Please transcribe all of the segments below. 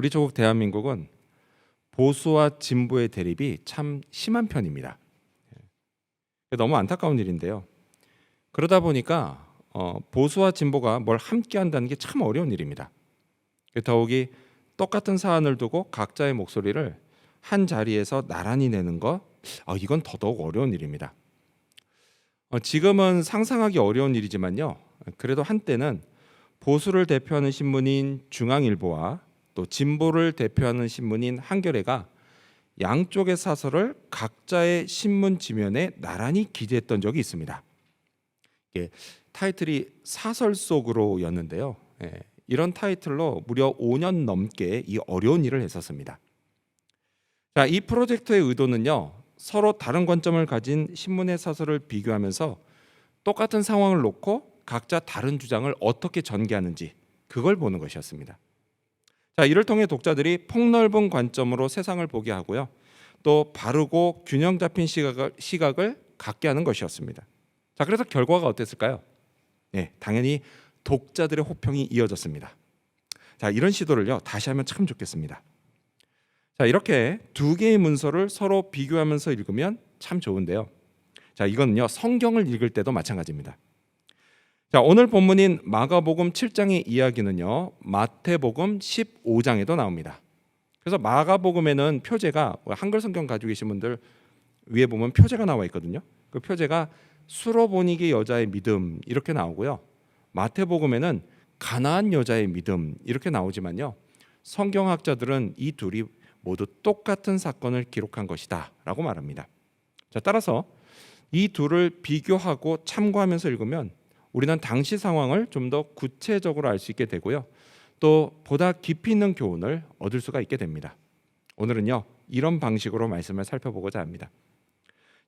우리 조국 대한민국은 보수와 진보의 대립이 참 심한 편입니다. 너무 안타까운 일인데요. 그러다 보니까 보수와 진보가 뭘 함께 한다는 게 참 어려운 일입니다. 더욱이 똑같은 사안을 두고 각자의 목소리를 한 자리에서 나란히 내는 거, 이건 더더욱 어려운 일입니다. 지금은 상상하기 어려운 일이지만요. 그래도 한때는 보수를 대표하는 신문인 중앙일보와 또 진보를 대표하는 신문인 한겨레가 양쪽의 사설을 각자의 신문 지면에 나란히 기재했던 적이 있습니다. 이게 타이틀이 사설 속으로였는데요. 이런 타이틀로 무려 5년 넘게 이 어려운 일을 했었습니다. 자, 이 프로젝트의 의도는요, 서로 다른 관점을 가진 신문의 사설을 비교하면서 똑같은 상황을 놓고 각자 다른 주장을 어떻게 전개하는지 그걸 보는 것이었습니다. 자, 이를 통해 독자들이 폭넓은 관점으로 세상을 보게 하고요, 또 바르고 균형 잡힌 시각을 갖게 하는 것이었습니다. 자, 그래서 결과가 어땠을까요? 당연히 독자들의 호평이 이어졌습니다. 자, 이런 시도를요 다시 하면 참 좋겠습니다. 자, 이렇게 두 개의 문서를 서로 비교하면서 읽으면 참 좋은데요. 자, 이거는요 성경을 읽을 때도 마찬가지입니다. 자, 오늘 본문인 마가복음 7장의 이야기는요 마태복음 15장에도 나옵니다. 그래서 마가복음에는 표제가, 한글 성경 가지고 계신 분들 위에 보면 표제가 나와 있거든요. 그 표제가 수로보니게 여자의 믿음 이렇게 나오고요. 마태복음에는 가나안 여자의 믿음 이렇게 나오지만요, 성경학자들은 이 둘이 모두 똑같은 사건을 기록한 것이다 라고 말합니다. 자, 따라서 이 둘을 비교하고 참고하면서 읽으면 우리는 당시 상황을 좀 더 구체적으로 알 수 있게 되고요, 또 보다 깊이 있는 교훈을 얻을 수가 있게 됩니다. 오늘은요 이런 방식으로 말씀을 살펴보고자 합니다.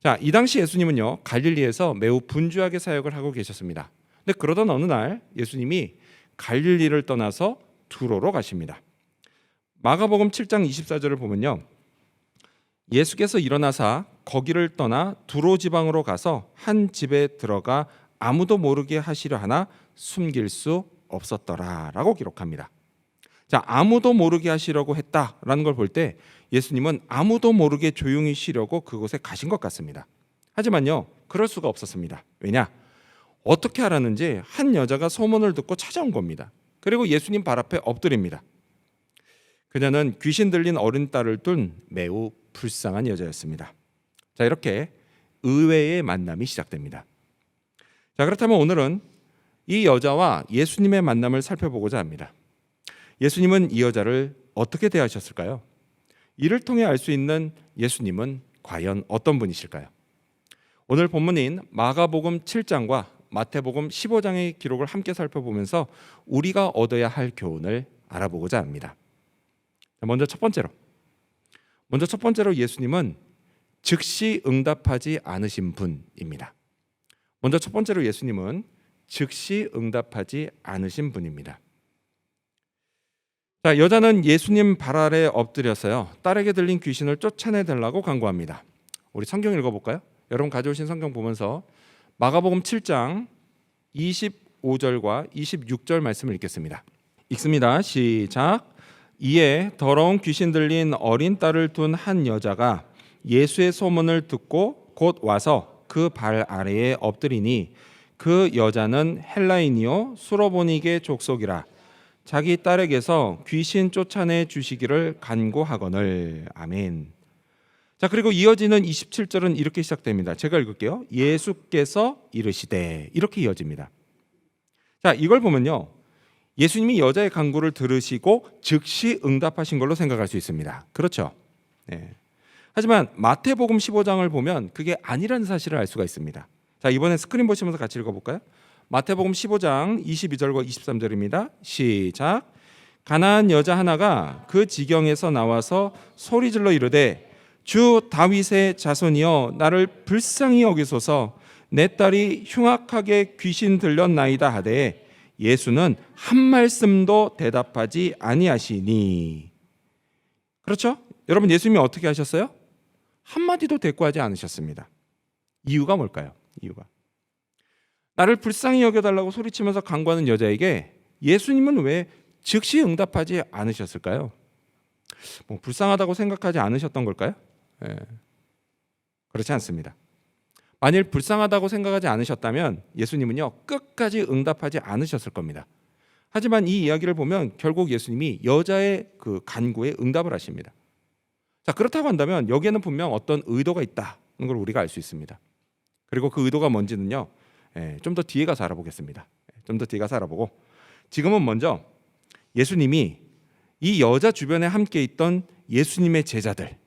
자, 이 당시 예수님은요 갈릴리에서 매우 분주하게 사역을 하고 계셨습니다. 근데 그러던 어느 날 예수님이 갈릴리를 떠나서 두로로 가십니다. 마가복음 7장 24절을 보면요, 예수께서 일어나사 거기를 떠나 두로 지방으로 가서 한 집에 들어가 아무도 모르게 하시려 하나 숨길 수 없었더라 라고 기록합니다. 자, 아무도 모르게 하시려고 했다라는 걸 볼 때 예수님은 아무도 모르게 조용히 쉬려고 그곳에 가신 것 같습니다. 하지만요 그럴 수가 없었습니다. 왜냐? 어떻게 알았는지 한 여자가 소문을 듣고 찾아온 겁니다. 그리고 예수님 발 앞에 엎드립니다. 그녀는 귀신 들린 어린 딸을 둔 매우 불쌍한 여자였습니다. 자, 이렇게 의외의 만남이 시작됩니다. 자, 그렇다면 오늘은 이 여자와 예수님의 만남을 살펴보고자 합니다. 예수님은 이 여자를 어떻게 대하셨을까요? 이를 통해 알 수 있는 예수님은 과연 어떤 분이실까요? 오늘 본문인 마가복음 7장과 마태복음 15장의 기록을 함께 살펴보면서 우리가 얻어야 할 교훈을 알아보고자 합니다. 먼저 첫 번째로 예수님은 즉시 응답하지 않으신 분입니다. 자, 여자는 예수님 발 아래 엎드려서요 딸에게 들린 귀신을 쫓아내달라고 간구합니다. 우리 성경 읽어볼까요? 여러분 가져오신 성경 보면서 마가복음 7장 25절과 26절 말씀을 읽겠습니다. 읽습니다. 시작. 이에 더러운 귀신 들린 어린 딸을 둔 한 여자가 예수의 소문을 듣고 곧 와서 그 발 아래에 엎드리니 그 여자는 헬라인이요 수로보니게 족속이라 자기 딸에게서 귀신 쫓아내 주시기를 간구하거늘. 아멘. 자, 그리고 이어지는 27절은 이렇게 시작됩니다. 제가 읽을게요. 예수께서 이르시되, 이렇게 이어집니다. 자, 이걸 보면요 예수님이 여자의 간구를 들으시고 즉시 응답하신 걸로 생각할 수 있습니다. 그렇죠? 네. 하지만 마태복음 15장을 보면 그게 아니라는 사실을 알 수가 있습니다. 자, 이번에 스크린 보시면서 같이 읽어볼까요? 마태복음 15장 22절과 23절입니다. 시작. 가나안 여자 하나가 그 지경에서 나와서 소리질러 이르되 주 다윗의 자손이여 나를 불쌍히 여기소서 내 딸이 흉악하게 귀신 들렸나이다 하되 예수는 한 말씀도 대답하지 아니하시니. 그렇죠? 여러분, 예수님이 어떻게 하셨어요? 한마디도 대꾸하지 않으셨습니다. 이유가 뭘까요? 나를 불쌍히 여겨달라고 소리치면서 간구하는 여자에게 예수님은 왜 즉시 응답하지 않으셨을까요? 뭐 불쌍하다고 생각하지 않으셨던 걸까요? 예. 그렇지 않습니다. 만일 불쌍하다고 생각하지 않으셨다면 예수님은요 끝까지 응답하지 않으셨을 겁니다. 하지만 이 이야기를 보면 결국 예수님이 여자의 그 간구에 응답을 하십니다. 자, 그렇다고 한다면 여기에는 분명 어떤 의도가 있다는 걸 우리가 알 수 있습니다. 그리고 그 의도가 뭔지는요 좀 더 뒤에 가서 알아보겠습니다. 좀 더 뒤에 가서 알아보고 지금은 먼저 예수님이 이 여자 주변에 함께 있던 예수님의 제자들,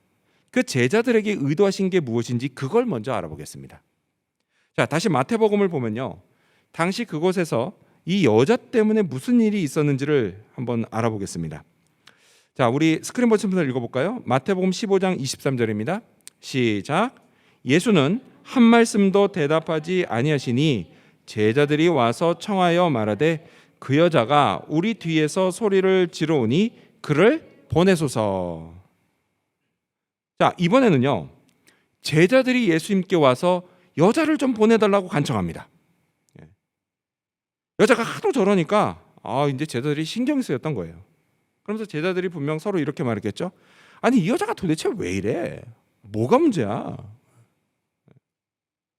그 제자들에게 의도하신 게 무엇인지 그걸 먼저 알아보겠습니다. 자, 다시 마태복음을 보면요 당시 그곳에서 이 여자 때문에 무슨 일이 있었는지를 한번 알아보겠습니다. 자, 우리 스크린 버튼부터 읽어볼까요? 마태복음 15장 23절입니다. 시작. 예수는 한 말씀도 대답하지 아니하시니 제자들이 와서 청하여 말하되 그 여자가 우리 뒤에서 소리를 지르오니 그를 보내소서. 자, 이번에는요 제자들이 예수님께 와서 여자를 좀 보내달라고 간청합니다. 여자가 하도 저러니까 이제 제자들이 신경이 쓰였던 거예요. 그러면서 제자들이 분명 서로 이렇게 말했겠죠. 아니 이 여자가 도대체 왜 이래? 뭐가 문제야?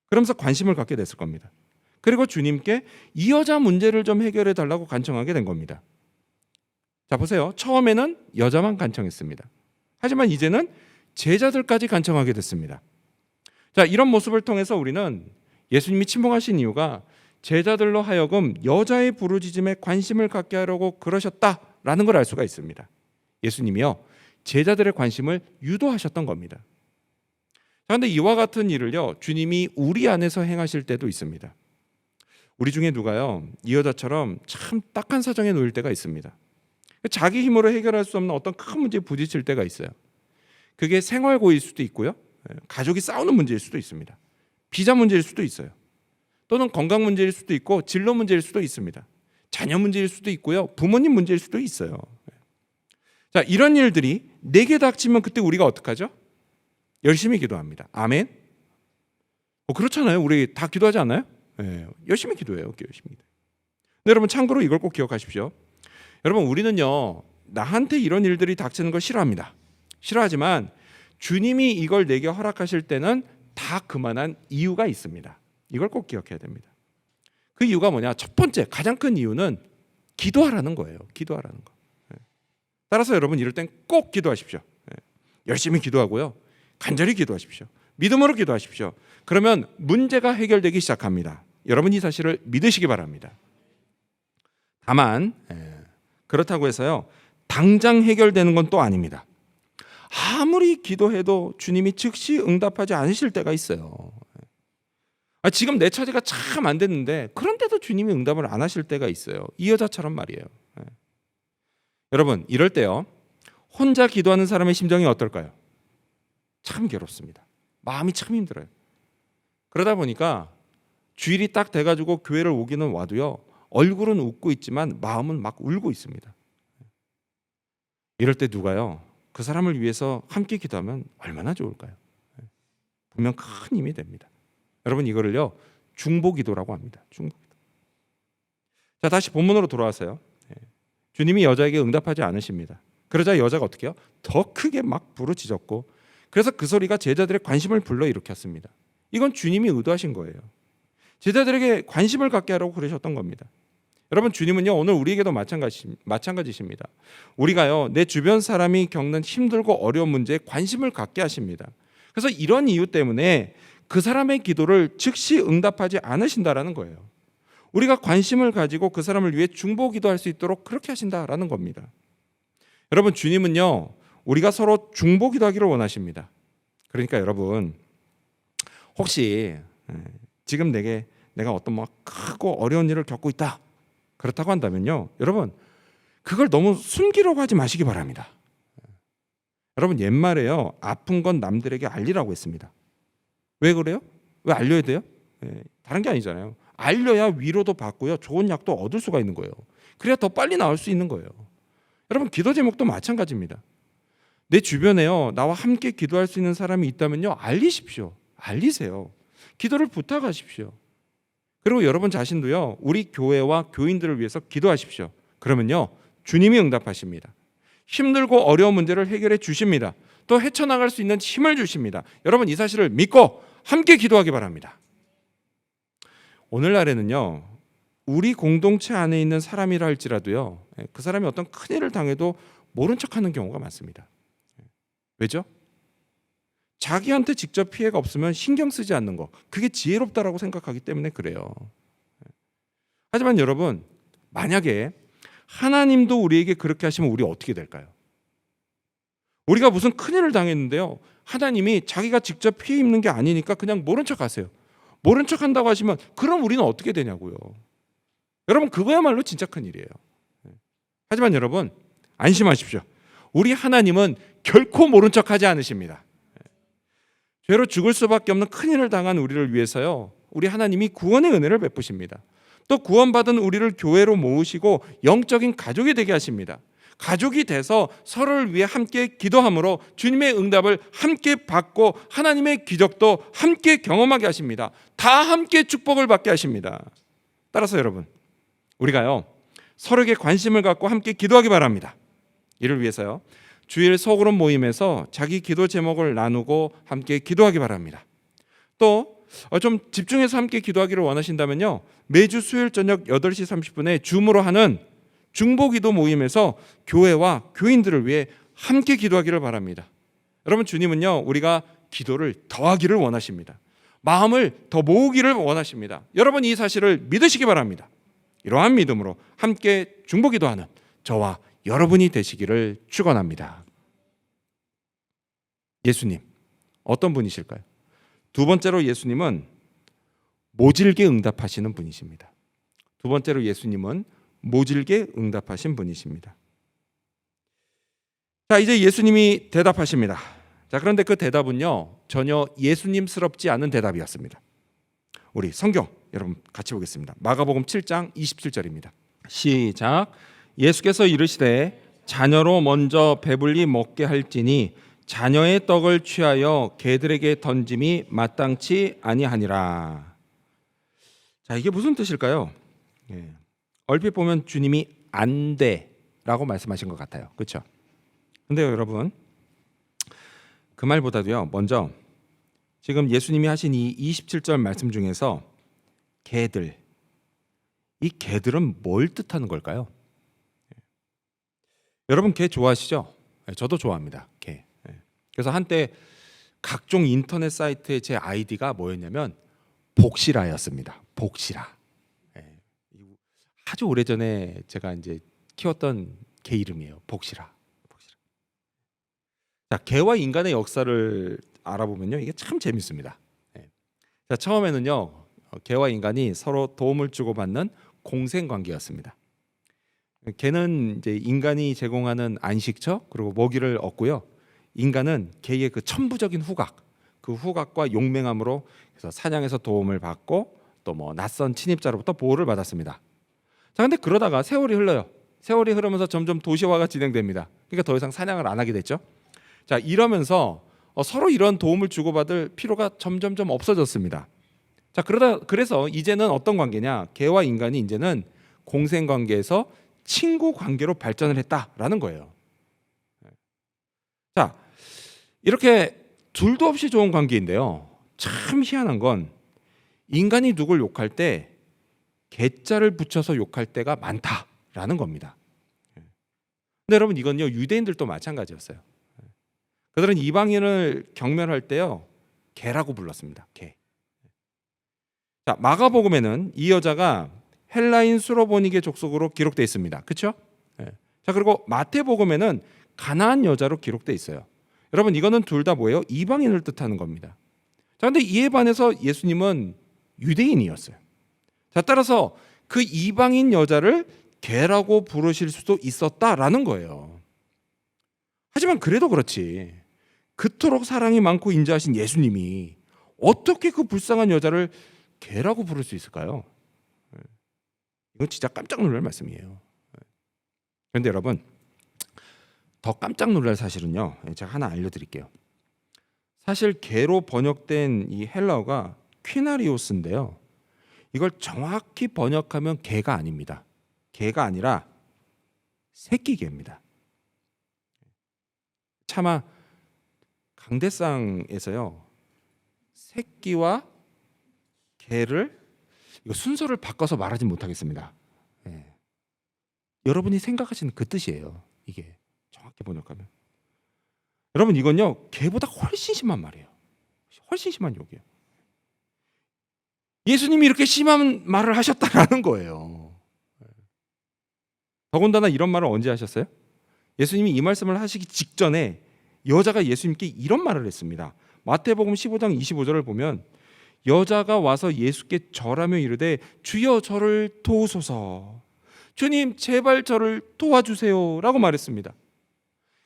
그러면서 관심을 갖게 됐을 겁니다. 그리고 주님께 이 여자 문제를 좀 해결해 달라고 간청하게 된 겁니다. 자, 보세요. 처음에는 여자만 간청했습니다. 하지만 이제는 제자들까지 간청하게 됐습니다. 자, 이런 모습을 통해서 우리는 예수님이 침묵하신 이유가 제자들로 하여금 여자의 부르짖음에 관심을 갖게 하려고 그러셨다라는 걸 알 수가 있습니다. 예수님이요 제자들의 관심을 유도하셨던 겁니다. 그런데 이와 같은 일을요 주님이 우리 안에서 행하실 때도 있습니다. 우리 중에 누가요 이 여자처럼 참 딱한 사정에 놓일 때가 있습니다. 자기 힘으로 해결할 수 없는 어떤 큰 문제에 부딪힐 때가 있어요. 그게 생활고일 수도 있고요, 가족이 싸우는 문제일 수도 있습니다. 비자 문제일 수도 있어요. 또는 건강 문제일 수도 있고 진로 문제일 수도 있습니다. 자녀 문제일 수도 있고요, 부모님 문제일 수도 있어요. 자, 이런 일들이 내게 닥치면 그때 우리가 어떡하죠? 열심히 기도합니다. 아멘. 그렇잖아요. 우리 다 기도하지 않아요? 네, 열심히 기도해요. 열심히. 근데 여러분 참고로 이걸 꼭 기억하십시오. 여러분 우리는요 나한테 이런 일들이 닥치는 걸 싫어합니다. 싫어하지만 주님이 이걸 내게 허락하실 때는 다 그만한 이유가 있습니다. 이걸 꼭 기억해야 됩니다. 그 이유가 뭐냐? 첫 번째 가장 큰 이유는 기도하라는 거예요. 기도하라는 거. 따라서 여러분 이럴 땐 꼭 기도하십시오. 열심히 기도하고요, 간절히 기도하십시오. 믿음으로 기도하십시오. 그러면 문제가 해결되기 시작합니다. 여러분 이 사실을 믿으시기 바랍니다. 다만 그렇다고 해서요 당장 해결되는 건 또 아닙니다. 아무리 기도해도 주님이 즉시 응답하지 않으실 때가 있어요. 지금 내 처지가 참 안 됐는데 그런데도 주님이 응답을 안 하실 때가 있어요. 이 여자처럼 말이에요. 여러분 이럴 때요 혼자 기도하는 사람의 심정이 어떨까요? 참 괴롭습니다. 마음이 참 힘들어요. 그러다 보니까 주일이 딱 돼가지고 교회를 오기는 와도요 얼굴은 웃고 있지만 마음은 막 울고 있습니다. 이럴 때 누가요 그 사람을 위해서 함께 기도하면 얼마나 좋을까요? 분명 큰 힘이 됩니다. 여러분 이거를요 중보기도라고 합니다. 중보기도. 자, 다시 본문으로 돌아와서요. 주님이 여자에게 응답하지 않으십니다. 그러자 여자가 어떻게 해요? 더 크게 막 부르짖었고 그래서 그 소리가 제자들의 관심을 불러일으켰습니다. 이건 주님이 의도하신 거예요. 제자들에게 관심을 갖게 하라고 그러셨던 겁니다. 여러분 주님은요 오늘 우리에게도 마찬가지십니다. 우리가요 내 주변 사람이 겪는 힘들고 어려운 문제에 관심을 갖게 하십니다. 그래서 이런 이유 때문에 그 사람의 기도를 즉시 응답하지 않으신다라는 거예요. 우리가 관심을 가지고 그 사람을 위해 중보 기도할 수 있도록 그렇게 하신다라는 겁니다. 여러분 주님은요 우리가 서로 중보 기도하기를 원하십니다. 그러니까 여러분 혹시 지금 내가 어떤 뭐 크고 어려운 일을 겪고 있다 그렇다고 한다면요 여러분 그걸 너무 숨기려고 하지 마시기 바랍니다. 여러분 옛말에요 아픈 건 남들에게 알리라고 했습니다. 왜 그래요? 왜 알려야 돼요? 다른 게 아니잖아요. 알려야 위로도 받고요 좋은 약도 얻을 수가 있는 거예요. 그래야 더 빨리 나을 수 있는 거예요. 여러분 기도 제목도 마찬가지입니다. 내 주변에요 나와 함께 기도할 수 있는 사람이 있다면요 알리십시오. 알리세요. 기도를 부탁하십시오. 그리고 여러분 자신도요 우리 교회와 교인들을 위해서 기도하십시오. 그러면요 주님이 응답하십니다. 힘들고 어려운 문제를 해결해 주십니다. 또 헤쳐나갈 수 있는 힘을 주십니다. 여러분, 이 사실을 믿고 함께 기도하기 바랍니다. 오늘날에는요, 우리 공동체 안에 있는 사람이라 할지라도요, 그 사람이 어떤 큰일을 당해도 모른 척하는 경우가 많습니다. 왜죠? 자기한테 직접 피해가 없으면 신경 쓰지 않는 거, 그게 지혜롭다라고 생각하기 때문에 그래요. 하지만 여러분, 만약에 하나님도 우리에게 그렇게 하시면 우리 어떻게 될까요? 우리가 무슨 큰일을 당했는데요, 하나님이 자기가 직접 피해 입는 게 아니니까 그냥 모른 척 하세요. 모른 척 한다고 하시면 그럼 우리는 어떻게 되냐고요. 여러분, 그거야말로 진짜 큰일이에요. 하지만 여러분, 안심하십시오. 우리 하나님은 결코 모른 척 하지 않으십니다. 죄로 죽을 수밖에 없는 큰일을 당한 우리를 위해서요, 우리 하나님이 구원의 은혜를 베푸십니다. 또 구원받은 우리를 교회로 모으시고 영적인 가족이 되게 하십니다. 가족이 돼서 서로를 위해 함께 기도함으로 주님의 응답을 함께 받고 하나님의 기적도 함께 경험하게 하십니다. 다 함께 축복을 받게 하십니다. 따라서 여러분, 우리가요, 서로에게 관심을 갖고 함께 기도하기 바랍니다. 이를 위해서요, 주일 소그룹 모임에서 자기 기도 제목을 나누고 함께 기도하기 바랍니다. 또 좀 집중해서 함께 기도하기를 원하신다면요, 매주 수요일 저녁 8시 30분에 줌으로 하는 중보기도 모임에서 교회와 교인들을 위해 함께 기도하기를 바랍니다. 여러분, 주님은요, 우리가 기도를 더하기를 원하십니다. 마음을 더 모으기를 원하십니다. 여러분, 이 사실을 믿으시기 바랍니다. 이러한 믿음으로 함께 중보기도하는 저와 여러분이 되시기를 축원합니다. 예수님, 어떤 분이실까요? 두 번째로 예수님은 모질게 응답하시는 분이십니다. 두 번째로 예수님은 모질게 응답하신 분이십니다. 자, 이제 예수님이 대답하십니다. 자, 그런데 그 대답은요, 전혀 예수님스럽지 않은 대답이었습니다. 우리 성경 여러분 같이 보겠습니다. 마가복음 7장 27절입니다. 시작. 예수께서 이르시되 자녀로 먼저 배불리 먹게 할지니 자녀의 떡을 취하여 개들에게 던짐이 마땅치 아니하니라. 자, 이게 무슨 뜻일까요? 얼핏 보면 주님이 안 돼라고 말씀하신 것 같아요. 그렇죠? 근데 여러분, 그 말보다도요, 먼저 지금 예수님이 하신 이 27절 말씀 중에서 개들, 이 개들은 뭘 뜻하는 걸까요? 여러분, 개 좋아하시죠? 저도 좋아합니다. 개. 그래서 한때 각종 인터넷 사이트에 제 아이디가 뭐였냐면 복실아였습니다. 복실아. 아주 오래전에 제가 이제 키웠던 개 이름이에요. 복실아. 복실아. 자, 개와 인간의 역사를 알아보면요, 이게 참 재밌습니다. 자, 처음에는요, 개와 인간이 서로 도움을 주고받는 공생 관계였습니다. 개는 이제 인간이 제공하는 안식처 그리고 먹이를 얻고요, 인간은 개의 그 천부적인 후각, 그 후각과 용맹함으로 그래서 사냥에서 도움을 받고 또 뭐 낯선 침입자로부터 보호를 받았습니다. 자, 근데 그러다가 세월이 흘러요. 세월이 흐르면서 점점 도시화가 진행됩니다. 그러니까 더 이상 사냥을 안 하게 됐죠. 자, 이러면서 서로 이런 도움을 주고받을 필요가 점점점 없어졌습니다. 자, 그래서 이제는 어떤 관계냐? 개와 인간이 이제는 공생 관계에서 친구 관계로 발전을 했다라는 거예요. 자, 이렇게 둘도 없이 좋은 관계인데요, 참 희한한 건 인간이 누굴 욕할 때 개자를 붙여서 욕할 때가 많다라는 겁니다. 근데 여러분, 이건요, 유대인들도 마찬가지였어요. 그들은 이방인을 경멸할 때요, 개라고 불렀습니다. 개. 자, 마가복음에는 이 여자가 헬라인 수로보니게 족속으로 기록되어 있습니다. 그렇죠? 자, 그리고 마태복음에는 가나안 여자로 기록되어 있어요. 여러분, 이거는 둘 다 뭐예요? 이방인을 뜻하는 겁니다. 자, 근데 이에 반해서 예수님은 유대인이었어요. 자, 따라서 그 이방인 여자를 개라고 부르실 수도 있었다라는 거예요. 하지만 그래도 그렇지, 그토록 사랑이 많고 인자하신 예수님이 어떻게 그 불쌍한 여자를 개라고 부를 수 있을까요? 이건 진짜 깜짝 놀랄 말씀이에요. 그런데 여러분, 더 깜짝 놀랄 사실은요, 제가 하나 알려드릴게요. 사실 개로 번역된 이 헬라어가 퀴나리오스인데요, 이걸 정확히 번역하면 개가 아닙니다. 개가 아니라 새끼개입니다. 차마 강대상에서요, 새끼와 개를, 이거 순서를 바꿔서 말하지 못하겠습니다. 예. 여러분이 생각하시는 그 뜻이에요. 이게 정확히 번역하면. 여러분, 이건요 개보다 훨씬 심한 말이에요. 훨씬 심한 욕이에요. 예수님이 이렇게 심한 말을 하셨다라는 거예요. 더군다나 이런 말을 언제 하셨어요? 예수님이 이 말씀을 하시기 직전에 여자가 예수님께 이런 말을 했습니다. 마태복음 15장 25절을 보면 여자가 와서 예수께 절하며 이르되 주여 저를 도우소서, 주님 제발 저를 도와주세요 라고 말했습니다.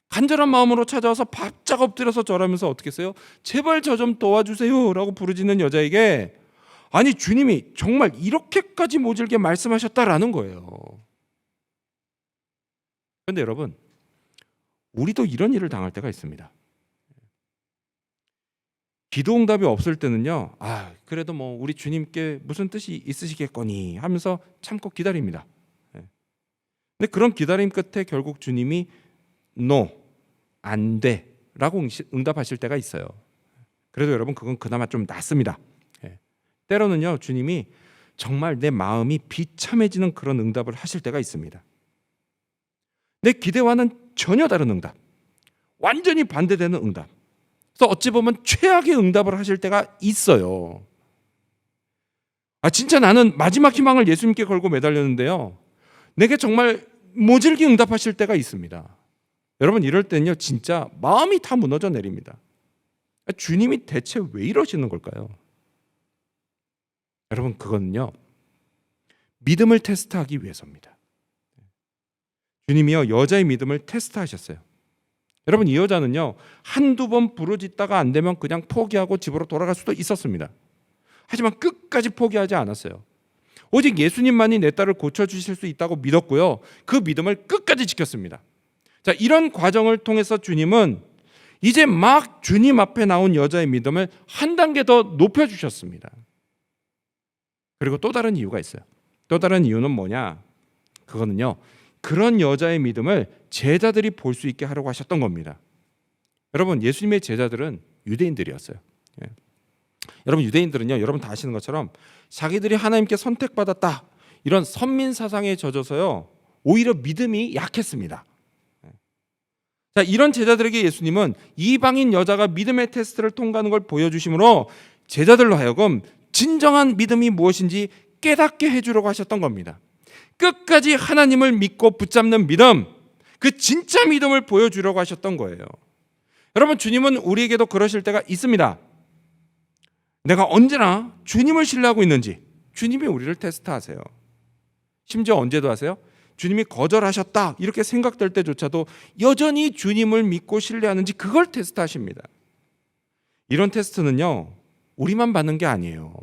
간절한 마음으로 찾아와서 바짝 엎드려서 절하면서 어떻게 했어요? 제발 저 좀 도와주세요 라고 부르짖는 여자에게 아니 주님이 정말 이렇게까지 모질게 말씀하셨다라는 거예요. 그런데 여러분, 우리도 이런 일을 당할 때가 있습니다. 기도 응답이 없을 때는요, 그래도 뭐 우리 주님께 무슨 뜻이 있으시겠거니 하면서 참고 기다립니다. 근데 그런 기다림 끝에 결국 주님이 No, 안 돼 라고 응답하실 때가 있어요. 그래도 여러분 그건 그나마 좀 낫습니다. 때로는요 주님이 정말 내 마음이 비참해지는 그런 응답을 하실 때가 있습니다. 내 기대와는 전혀 다른 응답, 완전히 반대되는 응답, 그래서 어찌 보면 최악의 응답을 하실 때가 있어요. 진짜 나는 마지막 희망을 예수님께 걸고 매달렸는데요, 내게 정말 모질게 응답하실 때가 있습니다. 여러분, 이럴 때는요 진짜 마음이 다 무너져 내립니다. 주님이 대체 왜 이러시는 걸까요? 여러분, 그거는요 믿음을 테스트하기 위해서입니다. 주님이요 여자의 믿음을 테스트하셨어요. 여러분, 이 여자는요 한두 번 부르짖다가 안 되면 그냥 포기하고 집으로 돌아갈 수도 있었습니다. 하지만 끝까지 포기하지 않았어요. 오직 예수님만이 내 딸을 고쳐주실 수 있다고 믿었고요, 그 믿음을 끝까지 지켰습니다. 자, 이런 과정을 통해서 주님은 이제 막 주님 앞에 나온 여자의 믿음을 한 단계 더 높여주셨습니다. 그리고 또 다른 이유가 있어요. 또 다른 이유는 뭐냐? 그거는요 그런 여자의 믿음을 제자들이 볼 수 있게 하려고 하셨던 겁니다. 여러분, 예수님의 제자들은 유대인들이었어요. 여러분, 유대인들은요 여러분 다 아시는 것처럼 자기들이 하나님께 선택받았다 이런 선민 사상에 젖어서요 오히려 믿음이 약했습니다. 자, 이런 제자들에게 예수님은 이방인 여자가 믿음의 테스트를 통과하는 걸 보여주심으로 제자들로 하여금 진정한 믿음이 무엇인지 깨닫게 해주려고 하셨던 겁니다. 끝까지 하나님을 믿고 붙잡는 믿음, 그 진짜 믿음을 보여주려고 하셨던 거예요. 여러분, 주님은 우리에게도 그러실 때가 있습니다. 내가 언제나 주님을 신뢰하고 있는지 주님이 우리를 테스트하세요. 심지어 언제도 하세요? 주님이 거절하셨다 이렇게 생각될 때조차도 여전히 주님을 믿고 신뢰하는지 그걸 테스트하십니다. 이런 테스트는요 우리만 받는 게 아니에요.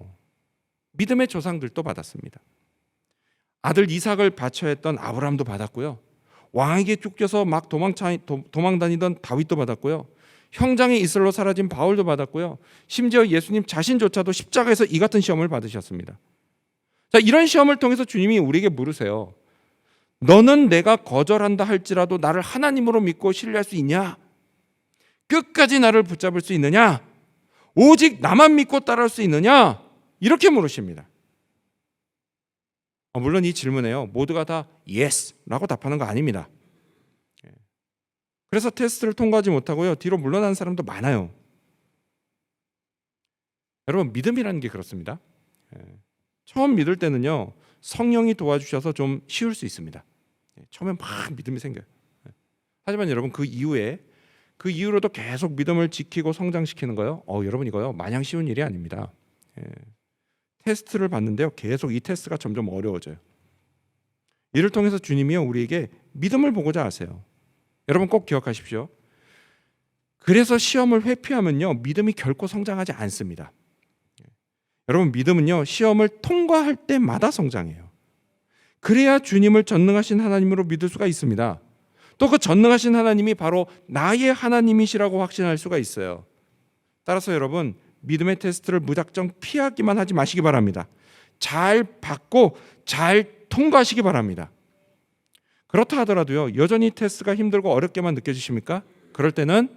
믿음의 조상들도 받았습니다. 아들 이삭을 바쳐야 했던 아브라함도 받았고요, 왕에게 쫓겨서 막 도망다니던 다윗도 받았고요, 형장의 이슬로 사라진 바울도 받았고요, 심지어 예수님 자신조차도 십자가에서 이 같은 시험을 받으셨습니다. 자, 이런 시험을 통해서 주님이 우리에게 물으세요. 너는 내가 거절한다 할지라도 나를 하나님으로 믿고 신뢰할 수 있냐? 끝까지 나를 붙잡을 수 있느냐? 오직 나만 믿고 따라할 수 있느냐? 이렇게 물으십니다. 물론 이 질문에요 모두가 다 예스라고 답하는 거 아닙니다. 그래서 테스트를 통과하지 못하고요 뒤로 물러나는 사람도 많아요. 여러분, 믿음이라는 게 그렇습니다. 처음 믿을 때는요 성령이 도와주셔서 좀 쉬울 수 있습니다. 처음에 막 믿음이 생겨요. 하지만 여러분, 그 이후로도 계속 믿음을 지키고 성장시키는 거요, 여러분 이거요 마냥 쉬운 일이 아닙니다. 테스트를 받는데요 계속 이 테스트가 점점 어려워져요. 이를 통해서 주님이요 우리에게 믿음을 보고자 하세요. 여러분 꼭 기억하십시오. 그래서 시험을 회피하면요 믿음이 결코 성장하지 않습니다. 여러분, 믿음은요 시험을 통과할 때마다 성장해요. 그래야 주님을 전능하신 하나님으로 믿을 수가 있습니다. 또 그 전능하신 하나님이 바로 나의 하나님이시라고 확신할 수가 있어요. 따라서 여러분, 믿음의 테스트를 무작정 피하기만 하지 마시기 바랍니다. 잘 받고 잘 통과하시기 바랍니다. 그렇다 하더라도요 여전히 테스트가 힘들고 어렵게만 느껴지십니까? 그럴 때는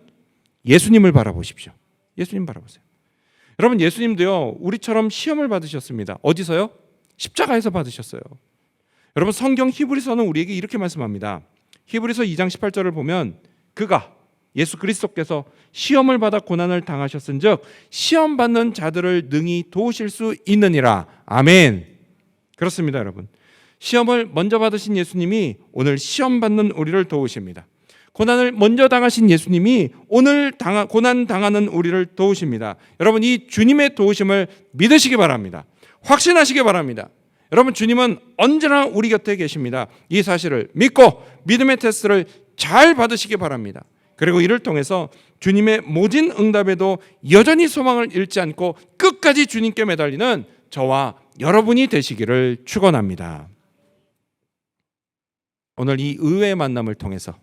예수님을 바라보십시오. 예수님 바라보세요. 여러분, 예수님도요 우리처럼 시험을 받으셨습니다. 어디서요? 십자가에서 받으셨어요. 여러분, 성경 히브리서는 우리에게 이렇게 말씀합니다. 히브리서 2장 18절을 보면 그가 예수 그리스도께서 시험을 받아 고난을 당하셨은즉 시험 받는 자들을 능히 도우실 수 있느니라. 아멘. 그렇습니다, 여러분. 시험을 먼저 받으신 예수님이 오늘 시험 받는 우리를 도우십니다. 고난을 먼저 당하신 예수님이 오늘 고난 당하는 우리를 도우십니다. 여러분, 이 주님의 도우심을 믿으시기 바랍니다. 확신하시기 바랍니다. 여러분, 주님은 언제나 우리 곁에 계십니다. 이 사실을 믿고 믿음의 테스트를 잘 받으시기 바랍니다. 그리고 이를 통해서 주님의 모진 응답에도 여전히 소망을 잃지 않고 끝까지 주님께 매달리는 저와 여러분이 되시기를 축원합니다. 오늘 이 의외의 만남을 통해서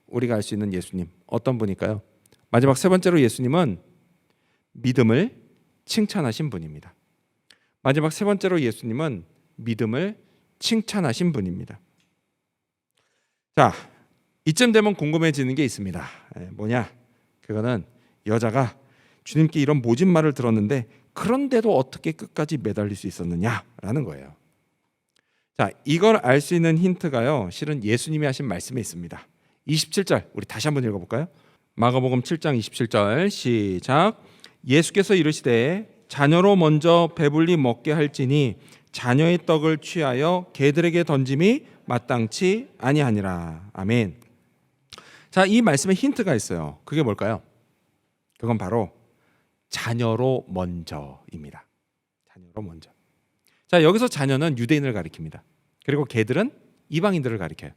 우리가 알 수 있는 예수님 어떤 분일까요? 마지막 세 번째로 예수님은 믿음을 칭찬하신 분입니다. 마지막 세 번째로 예수님은 믿음을 칭찬하신 분입니다. 자, 이쯤 되면 궁금해지는 게 있습니다. 뭐냐? 그거는 여자가 주님께 이런 모진 말을 들었는데 그런데도 어떻게 끝까지 매달릴 수 있었느냐라는 거예요. 자, 이걸 알 수 있는 힌트가요, 실은 예수님이 하신 말씀에 있습니다. 27절 우리 다시 한번 읽어볼까요? 마가복음 7장 27절 시작. 예수께서 이르시되 자녀로 먼저 배불리 먹게 할지니 자녀의 떡을 취하여 개들에게 던짐이 마땅치 아니하니라. 아멘. 자, 이 말씀에 힌트가 있어요. 그게 뭘까요? 그건 바로 자녀로 먼저입니다. 자녀로 먼저. 자, 여기서 자녀는 유대인을 가리킵니다. 그리고 개들은 이방인들을 가리켜요.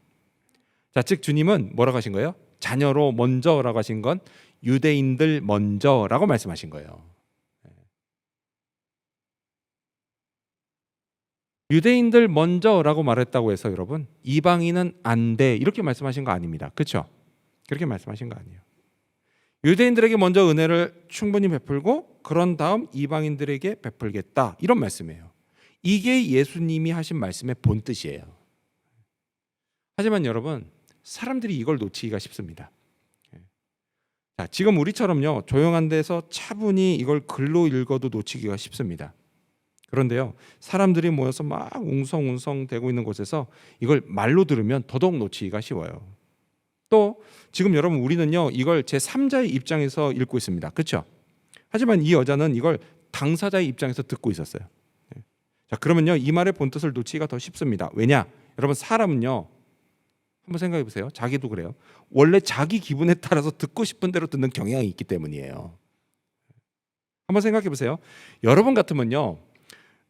자, 즉 주님은 뭐라고 하신 거예요? 자녀로 먼저라고 하신 건 유대인들 먼저라고 말씀하신 거예요. 유대인들 먼저라고 말했다고 해서 여러분 이방인은 안 돼 이렇게 말씀하신 거 아닙니다. 그렇죠? 그렇게 말씀하신 거 아니에요. 유대인들에게 먼저 은혜를 충분히 베풀고 그런 다음 이방인들에게 베풀겠다 이런 말씀이에요. 이게 예수님이 하신 말씀의 본뜻이에요. 하지만 여러분, 사람들이 이걸 놓치기가 쉽습니다. 자, 지금 우리처럼요 조용한 데서 차분히 이걸 글로 읽어도 놓치기가 쉽습니다. 그런데요, 사람들이 모여서 막 웅성웅성 대고 있는 곳에서 이걸 말로 들으면 더더욱 놓치기가 쉬워요. 또 지금 여러분, 우리는요 이걸 제3자의 입장에서 읽고 있습니다. 그렇죠? 하지만 이 여자는 이걸 당사자의 입장에서 듣고 있었어요. 자, 그러면요 이 말의 본뜻을 놓치기가 더 쉽습니다. 왜냐? 여러분, 사람은요, 한번 생각해 보세요. 자기도 그래요. 원래 자기 기분에 따라서 듣고 싶은 대로 듣는 경향이 있기 때문이에요. 한번 생각해 보세요. 여러분 같으면요,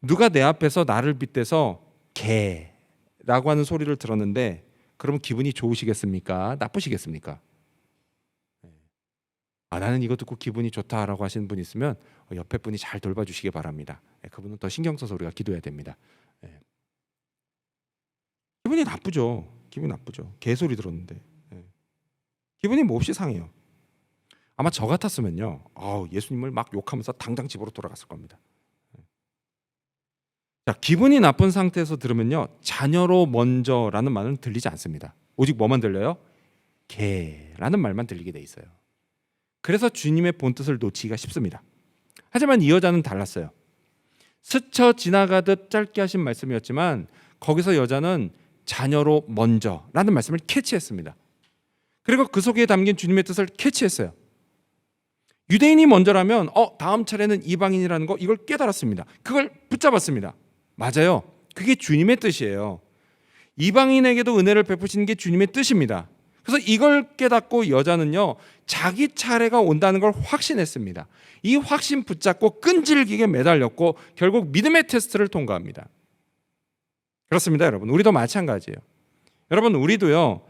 누가 내 앞에서 나를 빗대서 개라고 하는 소리를 들었는데 그러면 기분이 좋으시겠습니까? 나쁘시겠습니까? 나는 이거 듣고 기분이 좋다라고 하시는 분이 있으면 옆에 분이 잘 돌봐주시기 바랍니다. 그분은 더 신경 써서 우리가 기도해야 됩니다. 기분이 나쁘죠. 기분이 나쁘죠. 개소리 들었는데 기분이 몹시 상해요. 아마 저 같았으면요, 예수님을 막 욕하면서 당장 집으로 돌아갔을 겁니다. 자, 기분이 나쁜 상태에서 들으면요, 자녀로 먼저라는 말은 들리지 않습니다. 오직 뭐만 들려요? 개라는 말만 들리게 돼 있어요. 그래서 주님의 본뜻을 놓치기가 쉽습니다. 하지만 이 여자는 달랐어요. 스쳐 지나가듯 짧게 하신 말씀이었지만 거기서 여자는 자녀로 먼저라는 말씀을 캐치했습니다. 그리고 그 속에 담긴 주님의 뜻을 캐치했어요. 유대인이 먼저라면 다음 차례는 이방인이라는 거, 이걸 깨달았습니다. 그걸 붙잡았습니다. 맞아요. 그게 주님의 뜻이에요. 이방인에게도 은혜를 베푸시는 게 주님의 뜻입니다. 그래서 이걸 깨닫고 여자는요, 자기 차례가 온다는 걸 확신했습니다. 이 확신 붙잡고 끈질기게 매달렸고 결국 믿음의 테스트를 통과합니다. 그렇습니다, 여러분. 우리도 마찬가지예요. 여러분, 우리도요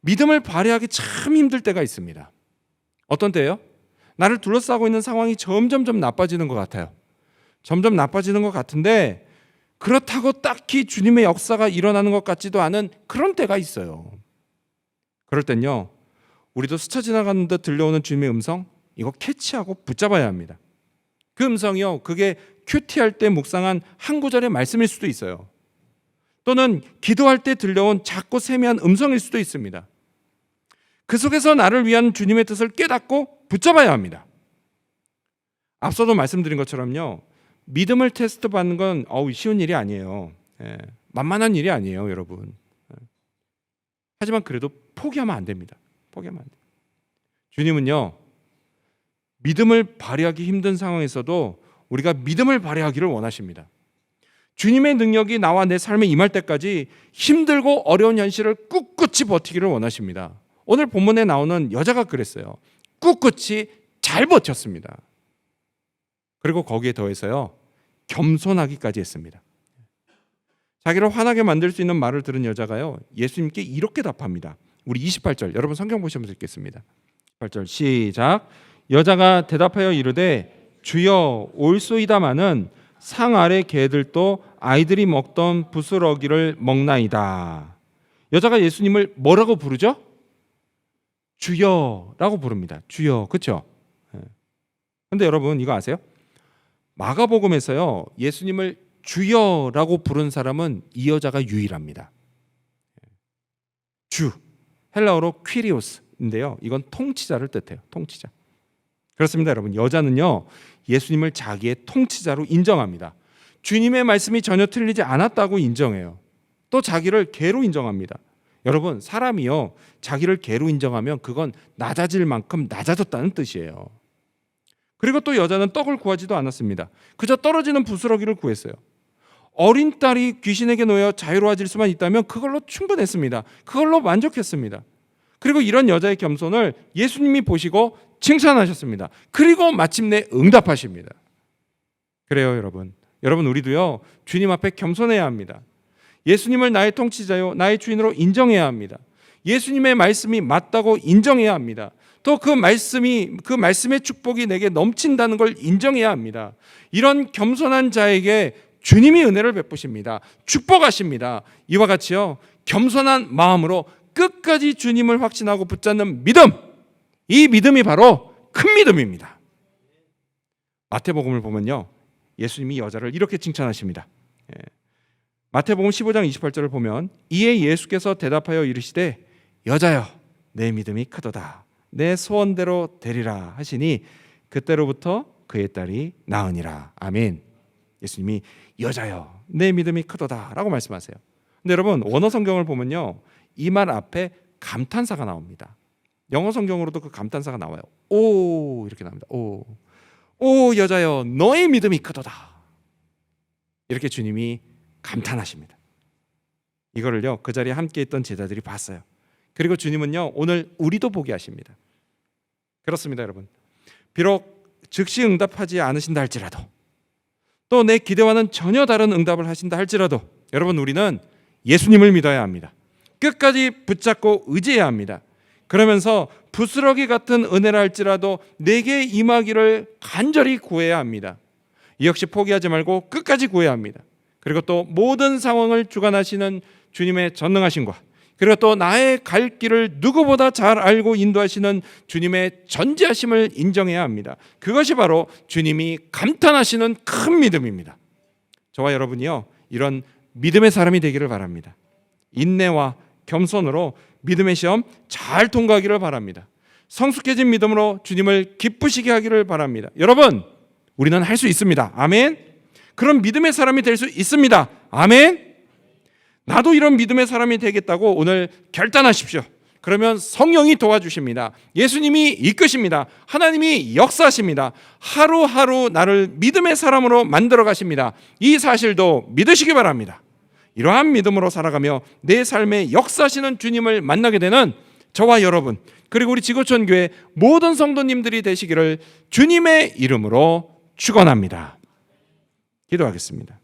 믿음을 발휘하기 참 힘들 때가 있습니다. 어떤 때예요? 나를 둘러싸고 있는 상황이 점점 나빠지는 것 같아요. 점점 나빠지는 것 같은데 그렇다고 딱히 주님의 역사가 일어나는 것 같지도 않은 그런 때가 있어요. 그럴 땐요, 우리도 스쳐 지나가는 듯 들려오는 주님의 음성, 이거 캐치하고 붙잡아야 합니다. 그 음성이요, 그게 큐티할 때 묵상한 한 구절의 말씀일 수도 있어요. 또는 기도할 때 들려온 작고 세미한 음성일 수도 있습니다. 그 속에서 나를 위한 주님의 뜻을 깨닫고 붙잡아야 합니다. 앞서도 말씀드린 것처럼요, 믿음을 테스트 받는 건 쉬운 일이 아니에요. 만만한 일이 아니에요, 여러분. 하지만 그래도 포기하면 안 됩니다. 포기하면 안 돼요. 주님은요, 믿음을 발휘하기 힘든 상황에서도 우리가 믿음을 발휘하기를 원하십니다. 주님의 능력이 나와 내 삶에 임할 때까지 힘들고 어려운 현실을 꿋꿋이 버티기를 원하십니다. 오늘 본문에 나오는 여자가 그랬어요. 꿋꿋이 잘 버텼습니다. 그리고 거기에 더해서요, 겸손하기까지 했습니다. 자기를 화나게 만들 수 있는 말을 들은 여자가요, 예수님께 이렇게 답합니다. 우리 28절, 여러분 성경 보시면서 읽겠습니다. 28절 시작. 여자가 대답하여 이르되 주여 올소이다마는 상 아래 개들도 아이들이 먹던 부스러기를 먹나이다. 여자가 예수님을 뭐라고 부르죠? 주여라고 부릅니다. 주여, 그렇죠? 그런데 여러분 이거 아세요? 마가복음에서요, 예수님을 주여라고 부른 사람은 이 여자가 유일합니다. 주, 헬라어로 퀴리오스인데요, 이건 통치자를 뜻해요. 통치자. 그렇습니다, 여러분. 여자는요, 예수님을 자기의 통치자로 인정합니다. 주님의 말씀이 전혀 틀리지 않았다고 인정해요. 또 자기를 개로 인정합니다. 여러분, 사람이요, 자기를 개로 인정하면 그건 낮아질 만큼 낮아졌다는 뜻이에요. 그리고 또 여자는 떡을 구하지도 않았습니다. 그저 떨어지는 부스러기를 구했어요. 어린 딸이 귀신에게 놓여 자유로워질 수만 있다면 그걸로 충분했습니다. 그걸로 만족했습니다. 그리고 이런 여자의 겸손을 예수님이 보시고 칭찬하셨습니다. 그리고 마침내 응답하십니다. 그래요, 여러분. 여러분, 우리도요, 주님 앞에 겸손해야 합니다. 예수님을 나의 통치자요, 나의 주인으로 인정해야 합니다. 예수님의 말씀이 맞다고 인정해야 합니다. 또 그 말씀의 축복이 내게 넘친다는 걸 인정해야 합니다. 이런 겸손한 자에게 주님이 은혜를 베푸십니다. 축복하십니다. 이와 같이요, 겸손한 마음으로 끝까지 주님을 확신하고 붙잡는 믿음, 이 믿음이 바로 큰 믿음입니다. 마태복음을 보면요, 예수님이 여자를 이렇게 칭찬하십니다. 마태복음 15장 28절을 보면 이에 예수께서 대답하여 이르시되 여자여 내 믿음이 크도다. 내 소원대로 되리라 하시니 그때로부터 그의 딸이 나으니라. 아멘. 예수님이 여자여 내 믿음이 크도다 라고 말씀하세요. 근데 여러분, 원어 성경을 보면요, 이 말 앞에 감탄사가 나옵니다. 영어 성경으로도 그 감탄사가 나와요. 오, 이렇게 나옵니다. 오 여자여 너의 믿음이 크도다. 이렇게 주님이 감탄하십니다. 이거를요, 그 자리에 함께 있던 제자들이 봤어요. 그리고 주님은요, 오늘 우리도 보게 하십니다. 그렇습니다, 여러분. 비록 즉시 응답하지 않으신다 할지라도, 또 내 기대와는 전혀 다른 응답을 하신다 할지라도, 여러분, 우리는 예수님을 믿어야 합니다. 끝까지 붙잡고 의지해야 합니다. 그러면서 부스러기 같은 은혜라 할지라도 내게 임하기를 간절히 구해야 합니다. 이 역시 포기하지 말고 끝까지 구해야 합니다. 그리고 또 모든 상황을 주관하시는 주님의 전능하심과, 그리고 또 나의 갈 길을 누구보다 잘 알고 인도하시는 주님의 전지하심을 인정해야 합니다. 그것이 바로 주님이 감탄하시는 큰 믿음입니다. 저와 여러분이요, 이런 믿음의 사람이 되기를 바랍니다. 인내와 겸손으로 믿음의 시험 잘 통과하기를 바랍니다. 성숙해진 믿음으로 주님을 기쁘시게 하기를 바랍니다. 여러분, 우리는 할 수 있습니다. 아멘. 그런 믿음의 사람이 될 수 있습니다. 아멘. 나도 이런 믿음의 사람이 되겠다고 오늘 결단하십시오. 그러면 성령이 도와주십니다. 예수님이 이끄십니다. 하나님이 역사하십니다. 하루하루 나를 믿음의 사람으로 만들어 가십니다. 이 사실도 믿으시기 바랍니다. 이러한 믿음으로 살아가며 내 삶에 역사하시는 주님을 만나게 되는 저와 여러분, 그리고 우리 지구촌교회 모든 성도님들이 되시기를 주님의 이름으로 축원합니다. 기도하겠습니다.